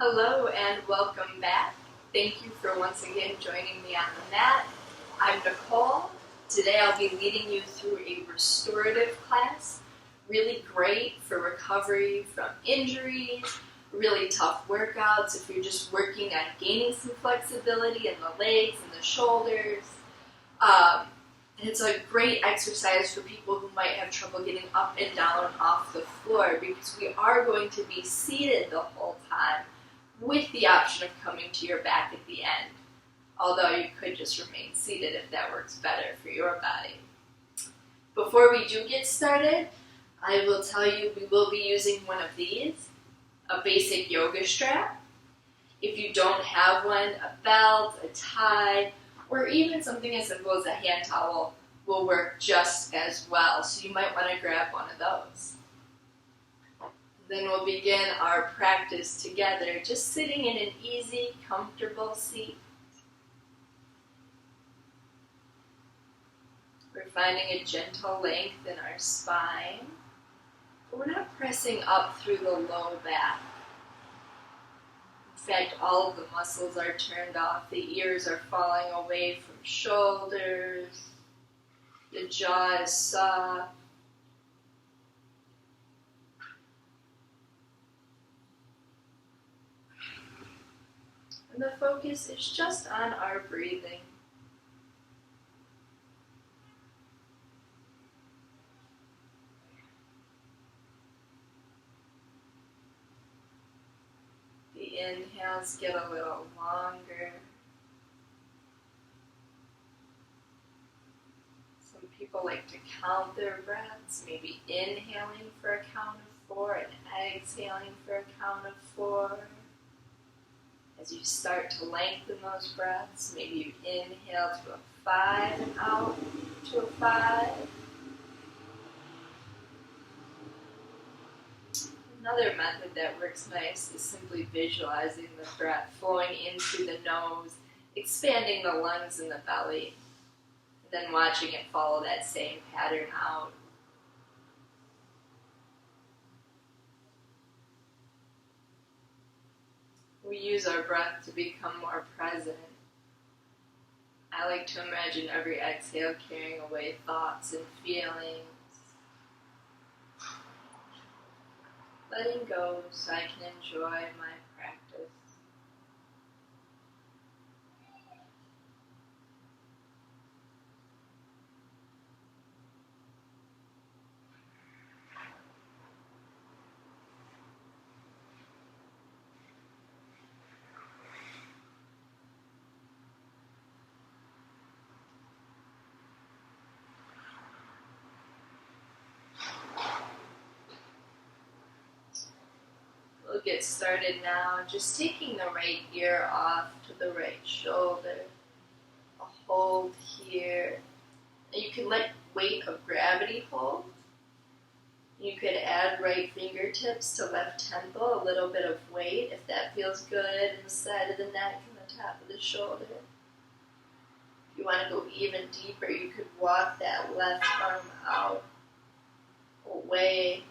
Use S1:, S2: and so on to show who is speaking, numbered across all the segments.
S1: Hello and welcome back. Thank you for once again joining me on the mat. I'm Nicole. Today I'll be leading you through a restorative class. Really great for recovery from injuries, really tough workouts if you're just working on gaining some flexibility in the legs and the shoulders. And it's a great exercise for people who might have trouble getting up and down off the floor because we are going to be seated the whole time with the option of coming to your back at the end. Although you could just remain seated if that works better for your body. Before we do get started, I will tell you we will be using one of these, a basic yoga strap. If you don't have one, a belt, a tie, or even something as simple as a hand towel will work just as well. So you might want to grab one of those. Then we'll begin our practice together, just sitting in an easy, comfortable seat. We're finding a gentle length in our spine, but we're not pressing up through the low back. In fact, all of the muscles are turned off. The ears are falling away from shoulders. The jaw is soft. And the focus is just on our breathing. The inhales get a little longer. Some people like to count their breaths, maybe inhaling for a count of 4 and exhaling for a count of 4. As you start to lengthen those breaths, maybe you inhale to a 5 and out to a 5. Another method that works nice is simply visualizing the breath flowing in through the nose, expanding the lungs and the belly, and then watching it follow that same pattern out. We use our breath to become more present. I like to imagine every exhale carrying away thoughts and feelings. Letting go so I can enjoy my practice. We'll get started now, just taking the right ear off to the right shoulder. A hold here. And you can let weight of gravity hold. You could add right fingertips to left temple, a little bit of weight if that feels good in the side of the neck and the top of the shoulder. If you want to go even deeper, you could walk that left arm out, away.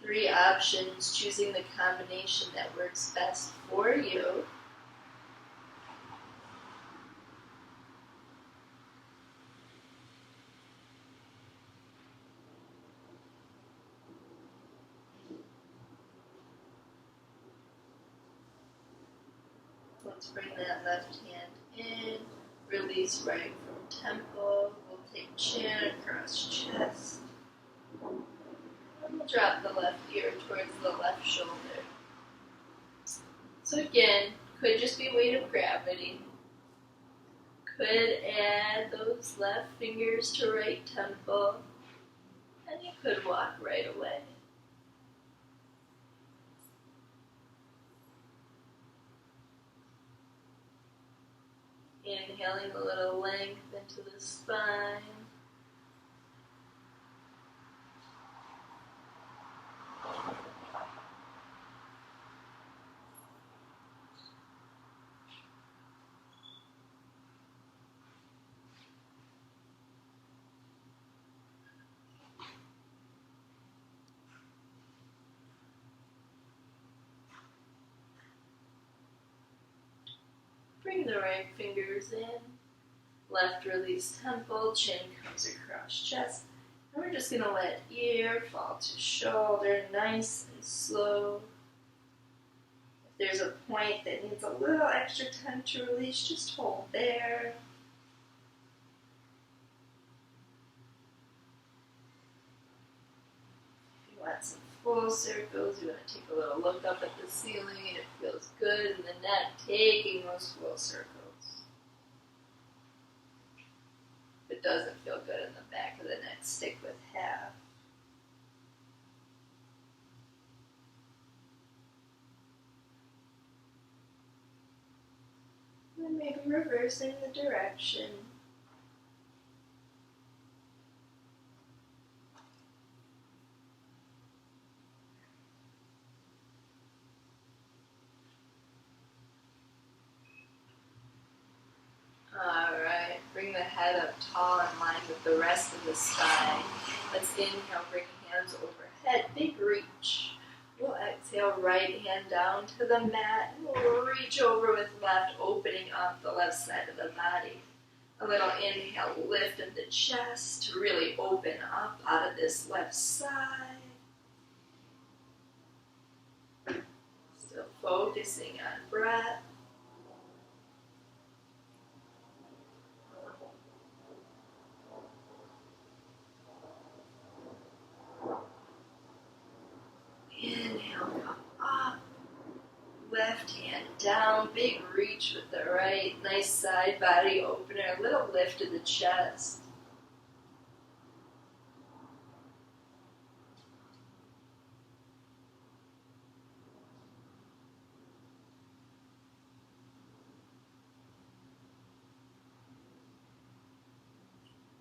S1: 3 options, choosing the combination that works best for you. Let's bring that left hand in, release right from temple. We'll take chin across chest. And we'll drop the left ear towards the left shoulder. So again, could just be weight of gravity. Could add those left fingers to right temple. And you could walk right away. Inhaling a little length into the spine. Bring the right fingers in. Left release temple, chin comes across chest. And we're just going to let ear fall to shoulder, nice and slow. If there's a point that needs a little extra time to release, just hold there. If you want some full circles, you want to take a little look up at the ceiling and it feels good in the neck, taking those full circles. If it doesn't feel good in the back of the neck, stick with half. And then maybe reversing the direction. Alright, bring the head up tall in line with the rest of the spine. Let's inhale, bring hands overhead, big reach. We'll exhale, right hand down to the mat, and we'll reach over with left, opening up the left side of the body. A little inhale, lift of the chest to really open up out of this left side. Still focusing on breath. Inhale, come up. Left hand down, big reach with the right. Nice side body opener, a little lift of the chest.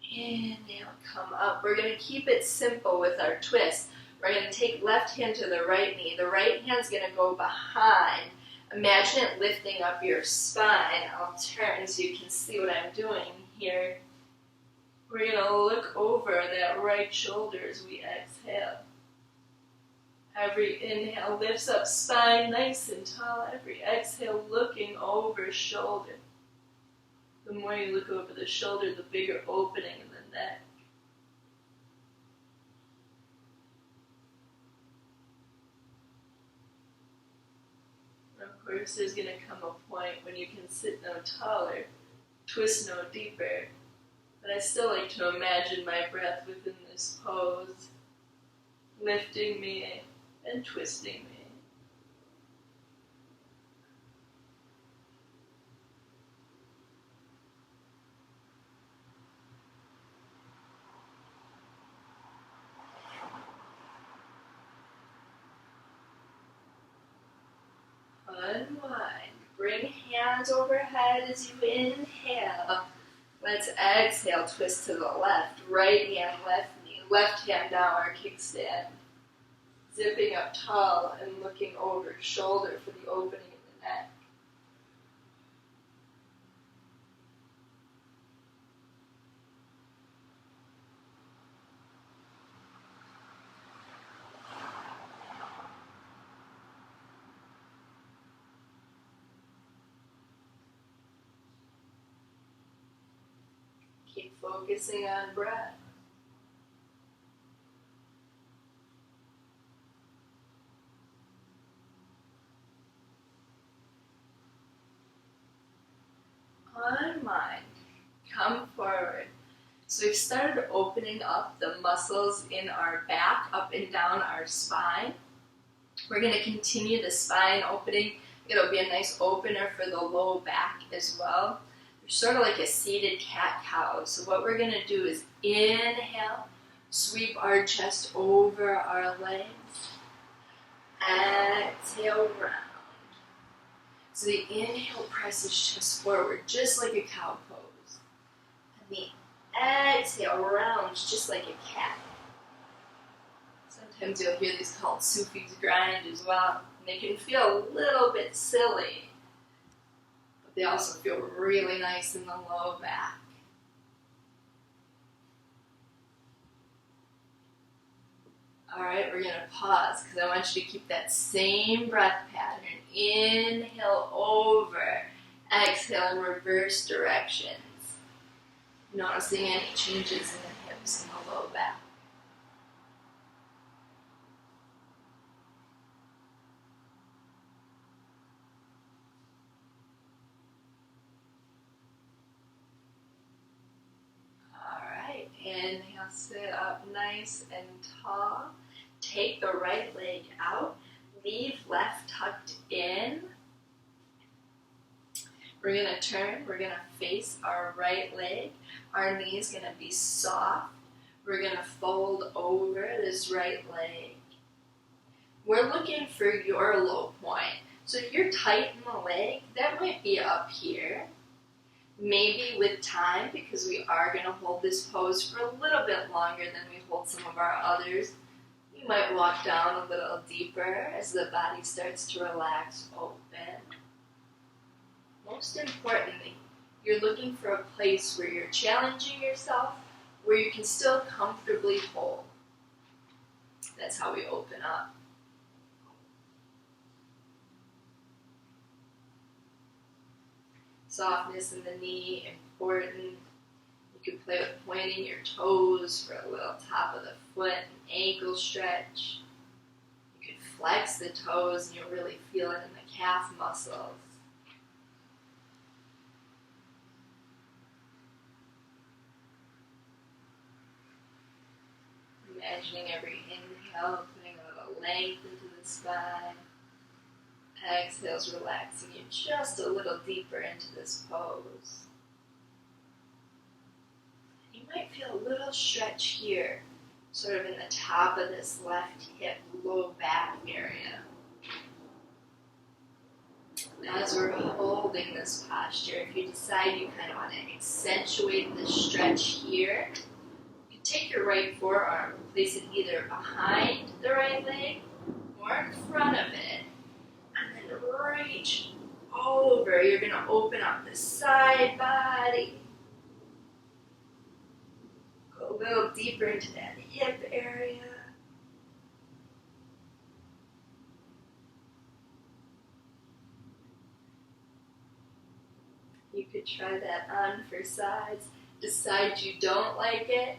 S1: Inhale, come up. We're going to keep it simple with our twist. We're going to take left hand to the right knee. The right hand's going to go behind. Imagine it lifting up your spine. I'll turn so you can see what I'm doing here. We're going to look over that right shoulder as we exhale. Every inhale lifts up spine nice and tall. Every exhale looking over shoulder. The more you look over the shoulder, the bigger opening in the neck. Of course, there's going to come a point when you can sit no taller, twist no deeper, but I still like to imagine my breath within this pose, lifting me and twisting me. Unwind. Bring hands overhead as you inhale. Let's exhale, twist to the left. Right hand, left knee. Left hand down our kickstand. Zipping up tall and looking over shoulder for the opening in the neck. Keep focusing on breath. Unwind. Come forward. So we've started opening up the muscles in our back, up and down our spine. We're going to continue the spine opening. It'll be a nice opener for the low back as well. We're sort of like a seated cat-cow. So what we're going to do is inhale, sweep our chest over our legs. Exhale, round. So the inhale presses chest forward, just like a cow pose. And the exhale rounds, just like a cat. Sometimes you'll hear these called Sufi's grind as well. And they can feel a little bit silly, but they also feel really nice in the low back. Alright, we're going to pause because I want you to keep that same breath pattern. Inhale over, Exhale in reverse directions. Noticing any changes in the hips and the low back. Alright, inhale, sit up nice and tall. Take the right leg out. Leave left tucked in. We're going to turn. We're going to face our right leg. Our knee is going to be soft. We're going to fold over this right leg. We're looking for your low point. So if you're tight in the leg, that might be up here. Maybe with time, because we are going to hold this pose for a little bit longer than we hold some of our others, you might walk down a little deeper as the body starts to relax open. Most importantly, you're looking for a place where you're challenging yourself, where you can still comfortably hold. That's how we open up. Softness in the knee, important. You can play with pointing your toes for a little top of the foot, an ankle stretch. You can flex the toes and you'll really feel it in the calf muscles. Imagining every inhale, putting a little length into the spine. Exhales, relaxing you just a little deeper into this pose. You might feel a little stretch here, sort of in the top of this left hip, low back area. As we're holding this posture, if you decide you kind of want to accentuate the stretch here, you can take your right forearm, place it either behind the right leg or in front of it. And then reach over. You're going to open up the side body. Go a little deeper into that hip area. You could try that on for size. Decide you don't like it,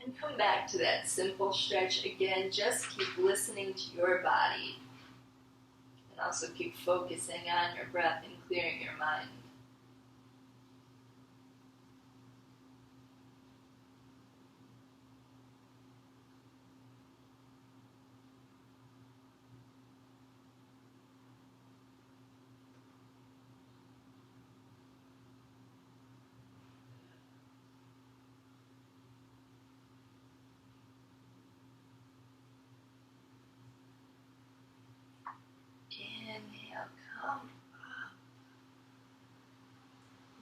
S1: and come back to that simple stretch again. Just keep listening to your body. And also keep focusing on your breath and clearing your mind. Inhale, come up.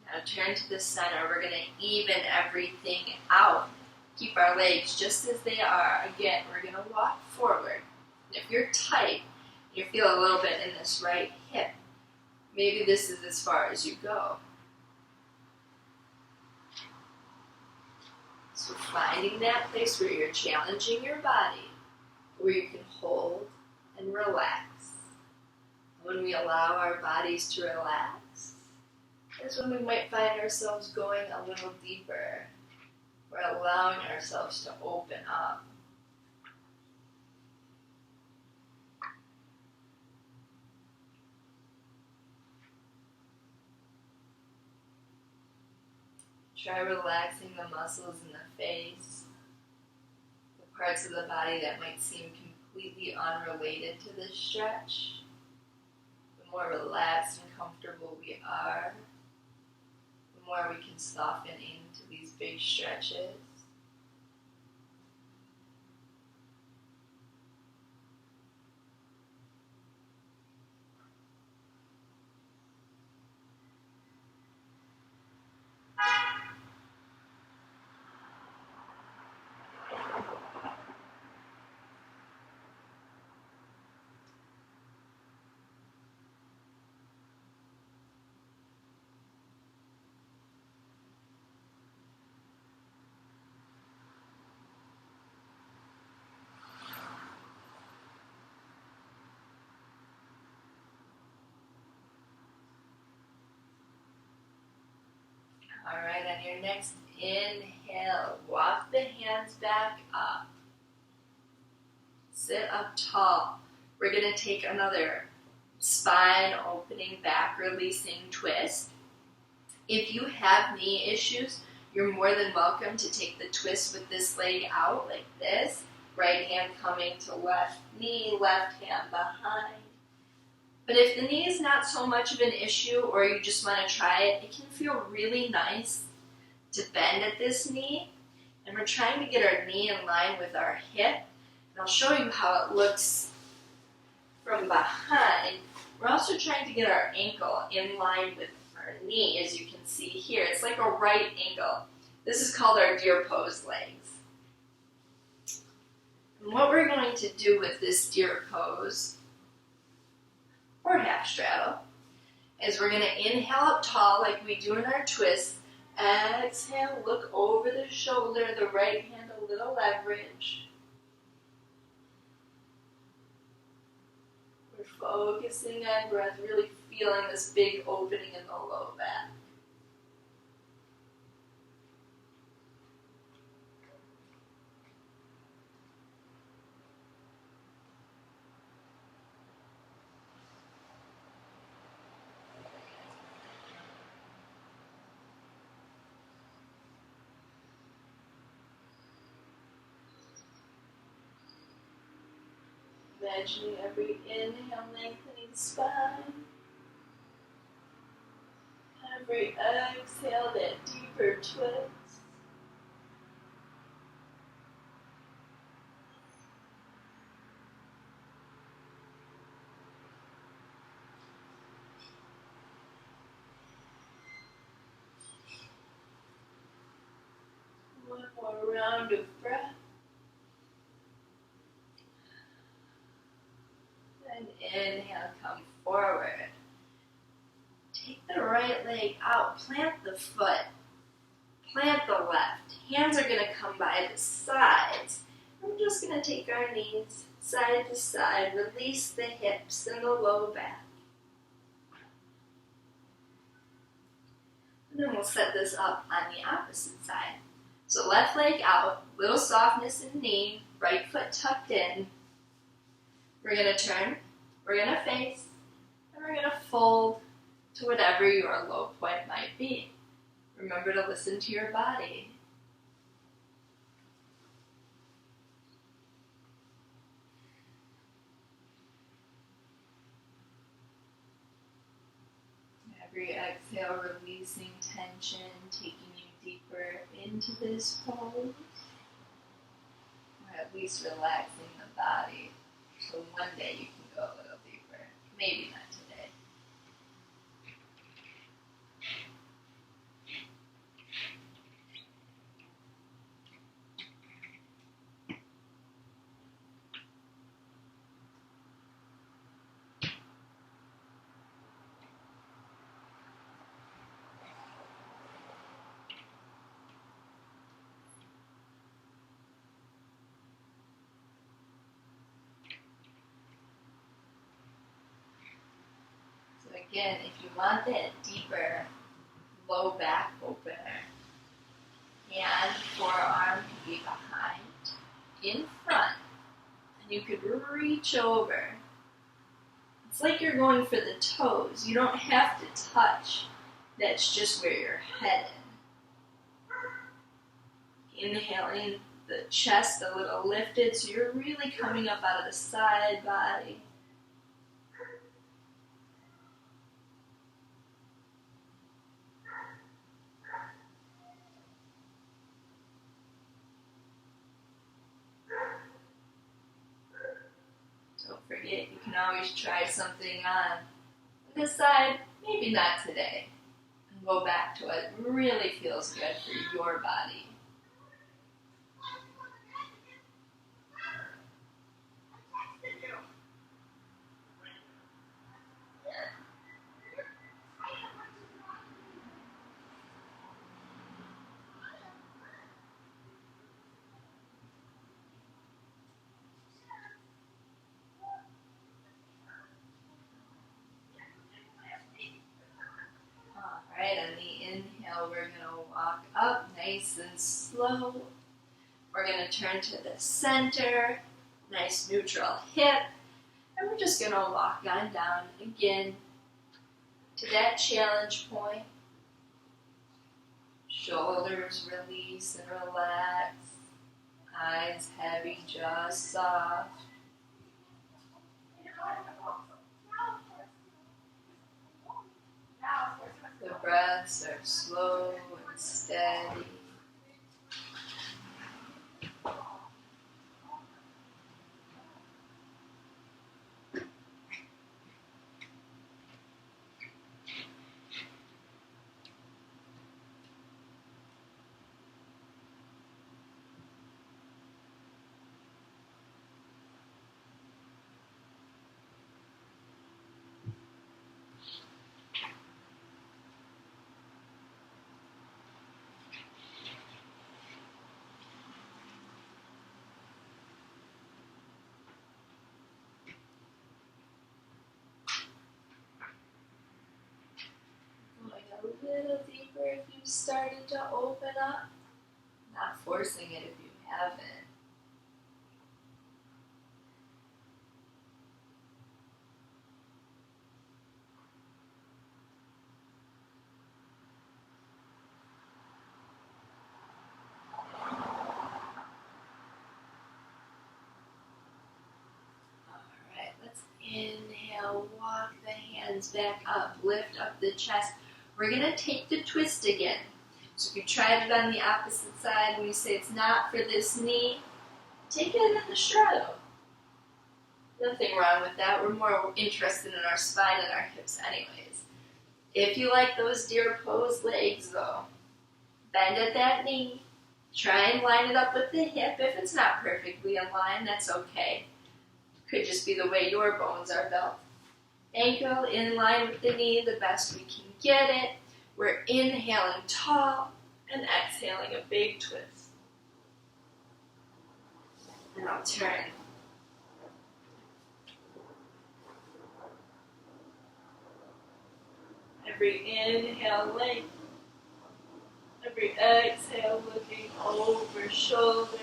S1: Now turn to the center. We're going to even everything out. Keep our legs just as they are. Again, we're going to walk forward. And if you're tight, you feel a little bit in this right hip, maybe this is as far as you go. So finding that place where you're challenging your body, where you can hold and relax. When we allow our bodies to relax, that's when we might find ourselves going a little deeper. We're allowing ourselves to open up. Try relaxing the muscles in the face, the parts of the body that might seem completely unrelated to this stretch. The more relaxed and comfortable we are, the more we can soften into these big stretches. Alright, on your next inhale, walk the hands back up. Sit up tall. We're going to take another spine opening, back releasing twist. If you have knee issues, you're more than welcome to take the twist with this leg out like this. Right hand coming to left knee, left hand behind. But if the knee is not so much of an issue or you just want to try it, it can feel really nice to bend at this knee. And we're trying to get our knee in line with our hip. And I'll show you how it looks from behind. We're also trying to get our ankle in line with our knee, as you can see here. It's like a right angle. This is called our deer pose legs. And what we're going to do with this deer pose, or half straddle, is we're going to inhale up tall like we do in our twist. Exhale, look over the shoulder, the right hand a little leverage. We're focusing on breath, really feeling this big opening in the low back. Imagining every inhale lengthening spine. Every exhale, that deeper twist. One more round of breath. And inhale, come forward. Take the right leg out, plant the foot, plant the left. Hands are going to come by the sides. We're just going to take our knees side to side, release the hips and the low back. And then we'll set this up on the opposite side. So left leg out, little softness in knee, right foot tucked in. We're going to turn, we're going to face, and we're going to fold to whatever your low point might be. Remember to listen to your body. Every exhale, releasing tension, taking you deeper into this pose, or at least relaxing the body. So one day you can go a little deeper. Maybe not today. Again, if you want that deeper low back opener, hand, forearm can be behind, in front, and you could reach over. It's like you're going for the toes. You don't have to touch. That's just where you're headed. Inhaling the chest a little lifted, so you're really coming up out of the side body. Forget, you can always try something on this side, maybe not today, and go back to what really feels good for your body. Alright, on the inhale, we're going to nice and slow. We're going to turn to the center, nice neutral hip, and we're just going to walk on down again to that challenge point. Shoulders release and relax, eyes heavy, jaw soft. The breaths are slow and steady. A little deeper if you've started to open up, not forcing it if you haven't. Alright, let's inhale, walk the hands back up, lift up the chest. We're going to take the twist again. So if you tried it on the opposite side and you say it's not for this knee, take it in the straddle. Nothing wrong with that. We're more interested in our spine and our hips anyways. If you like those deer pose legs though, bend at that knee. Try and line it up with the hip. If it's not perfectly in line, that's okay. Could just be the way your bones are built. Ankle in line with the knee the best we can get it. We're inhaling tall and exhaling a big twist. And I'll turn. Every inhale, length. Every exhale, looking over shoulder.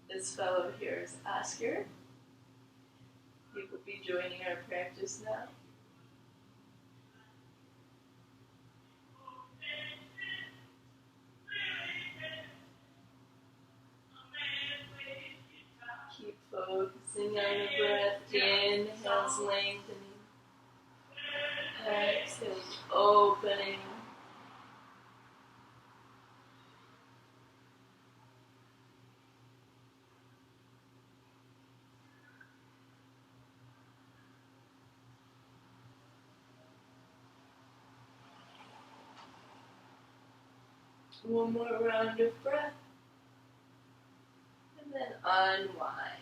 S1: This fellow here is Oscar. He will be joining our practice now. Keep focusing on the breath. Inhales lengthening. Exhales opening. One more round of breath. And then unwind.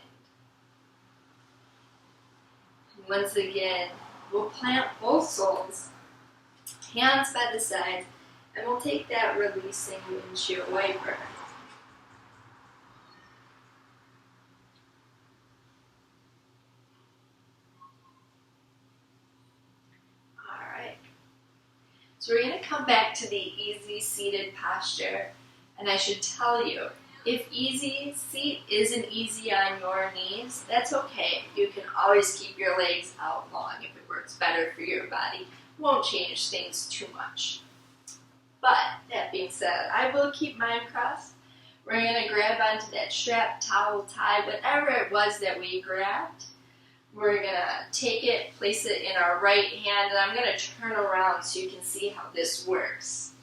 S1: Once again, we'll plant both soles, hands by the sides, and we'll take that releasing windshield wiper. Alright. So we're going to come back to the easy seated posture, and I should tell you, if easy seat isn't easy on your knees, that's okay. You can always keep your legs out long if it works better for your body. Won't change things too much. But that being said, I will keep mine crossed. We're going to grab onto that strap, towel, tie, whatever it was that we grabbed. We're going to take it, place it in our right hand, and I'm going to turn around so you can see how this works.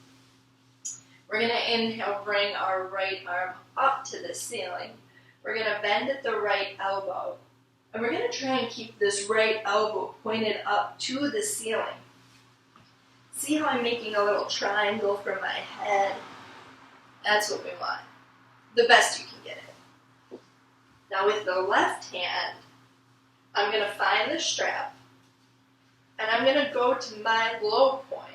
S1: We're going to inhale, bring our right arm up to the ceiling. We're going to bend at the right elbow. And we're going to try and keep this right elbow pointed up to the ceiling. See how I'm making a little triangle for my head? That's what we want. The best you can get it. Now with the left hand, I'm going to find the strap. And I'm going to go to my low point.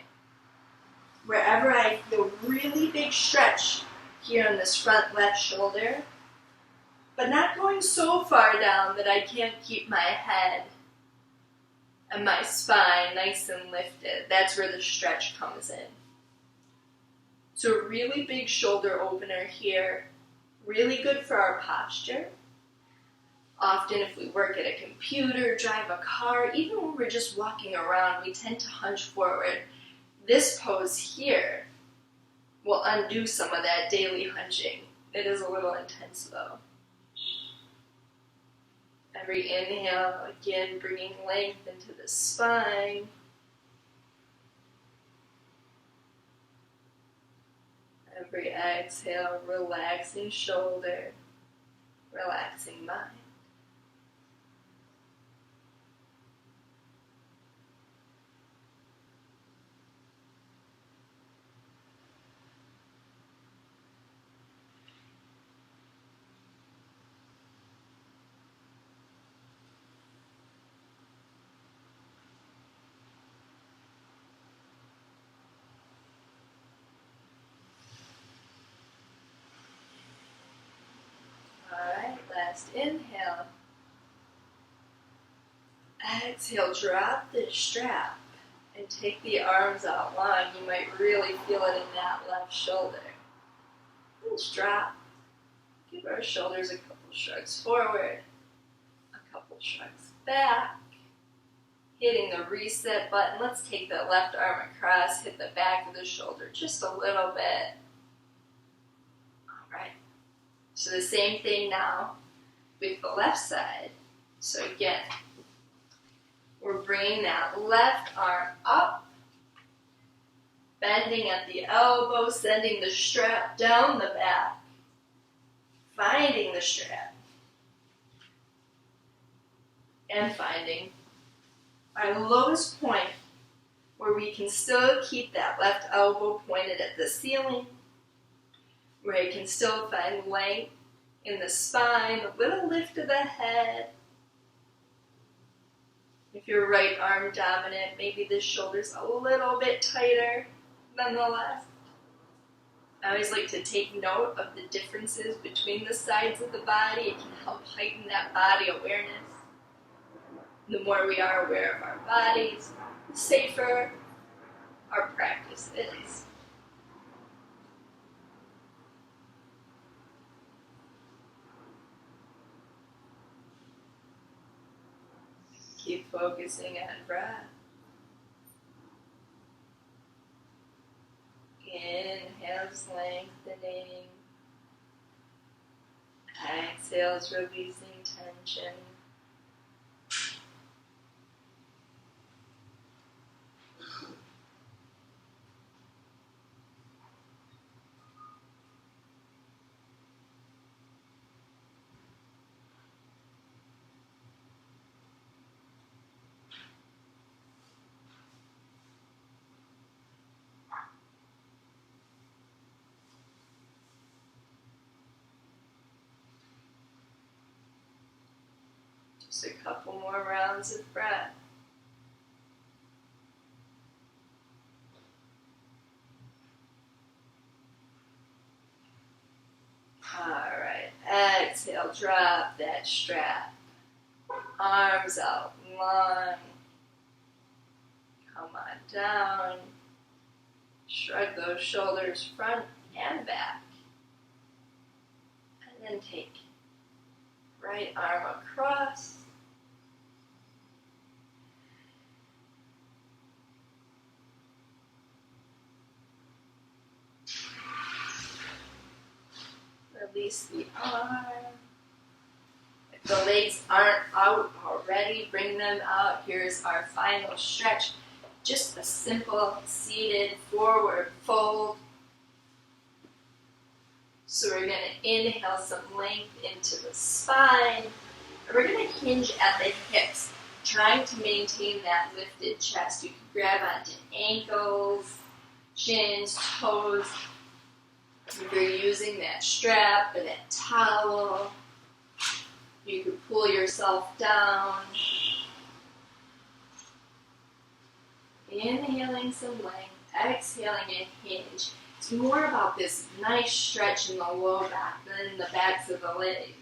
S1: Wherever I feel really big stretch here on this front left shoulder, but not going so far down that I can't keep my head and my spine nice and lifted. That's where the stretch comes in. So a really big shoulder opener here, really good for our posture. Often if we work at a computer, drive a car, even when we're just walking around, we tend to hunch forward. This pose here will undo some of that daily hunching. It is a little intense though. Every inhale, again, bringing length into the spine. Every exhale, relaxing shoulder, relaxing mind. Alright, last inhale. Exhale, drop the strap and take the arms out long. You might really feel it in that left shoulder. Let's drop. Give our shoulders a couple shrugs forward, a couple shrugs back. Hitting the reset button. Let's take the left arm across, hit the back of the shoulder just a little bit. Alright. So the same thing now with the left side. So again, we're bringing that left arm up, bending at the elbow, sending the strap down the back, finding the strap, and finding our lowest point where we can still keep that left elbow pointed at the ceiling, where you can still find length in the spine, a little lift of the head. If you're right arm dominant, maybe the shoulder's a little bit tighter than the left. I always like to take note of the differences between the sides of the body. It can help heighten that body awareness. The more we are aware of our bodies, the safer our practice is. Keep focusing on breath. Inhales, lengthening. Exhales, releasing tension. Just a couple more rounds of breath. Alright, exhale, drop that strap. Arms out long. Come on down. Shrug those shoulders front and back. And then take right arm across. Release the arm. If the legs aren't out already, bring them out. Here's our final stretch. Just a simple seated forward fold. So we're going to inhale some length into the spine. And we're going to hinge at the hips, trying to maintain that lifted chest. You can grab onto ankles, shins, toes. If you're using that strap or that towel, you can pull yourself down. Inhaling some length, exhaling a hinge. It's more about this nice stretch in the low back than in the backs of the legs.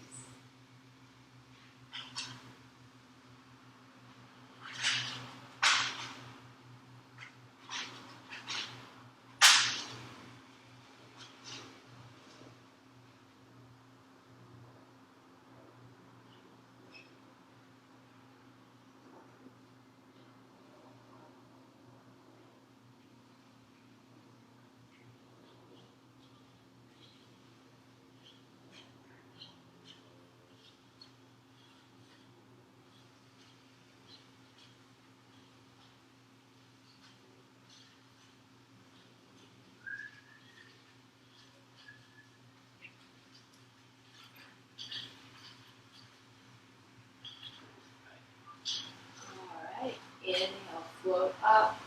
S1: Alright, inhale, float up.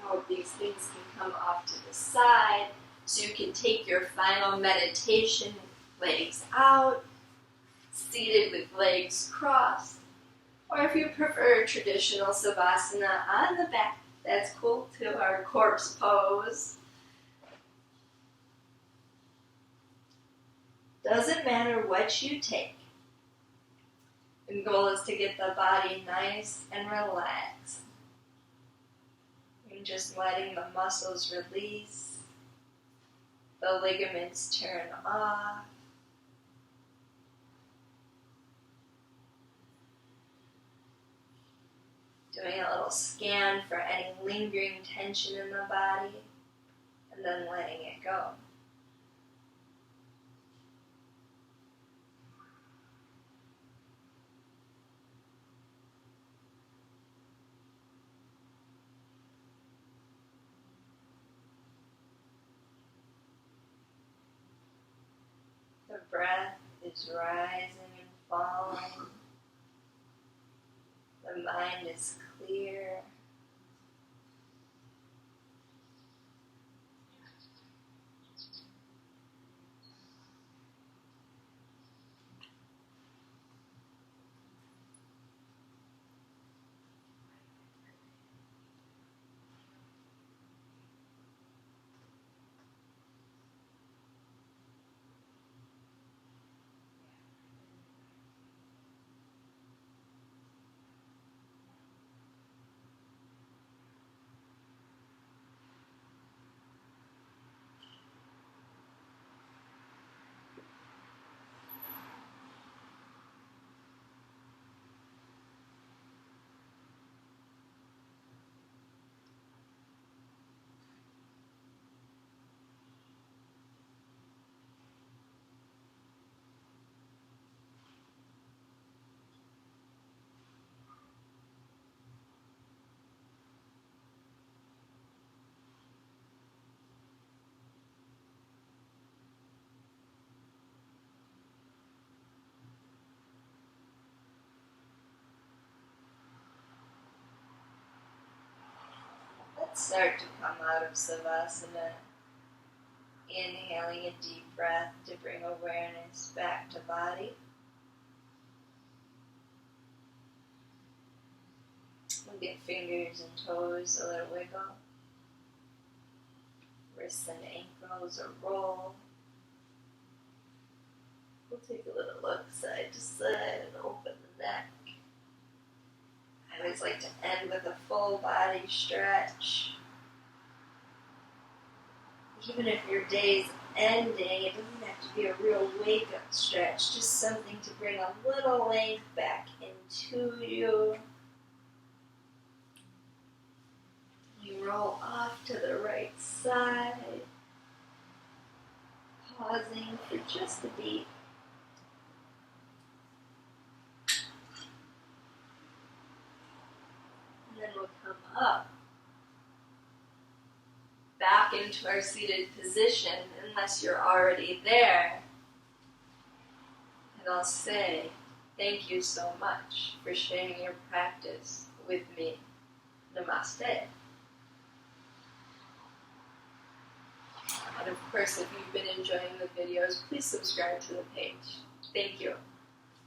S1: All these things can come off to the side, so you can take your final meditation, legs out, seated with legs crossed, or if you prefer traditional savasana on the back, that's cool too, our corpse pose. Doesn't matter what you take. The goal is to get the body nice and relaxed. And just letting the muscles release, the ligaments turn off. Doing a little scan for any lingering tension in the body, and then letting it go. The breath is rising and falling. The mind is clear. Let's start to come out of Savasana, inhaling a deep breath to bring awareness back to body. We'll give fingers and toes a little wiggle, wrists and ankles a roll. We'll take a little look side to side and open the neck. I always like to end with a full body stretch. Even if your day's ending, it doesn't have to be a real wake-up stretch, just something to bring a little length back into you. You roll off to the right side, pausing for just a beat. And then we'll come up, back into our seated position, unless you're already there. And I'll say, thank you so much for sharing your practice with me. Namaste. And of course, if you've been enjoying the videos, please subscribe to the page. Thank you.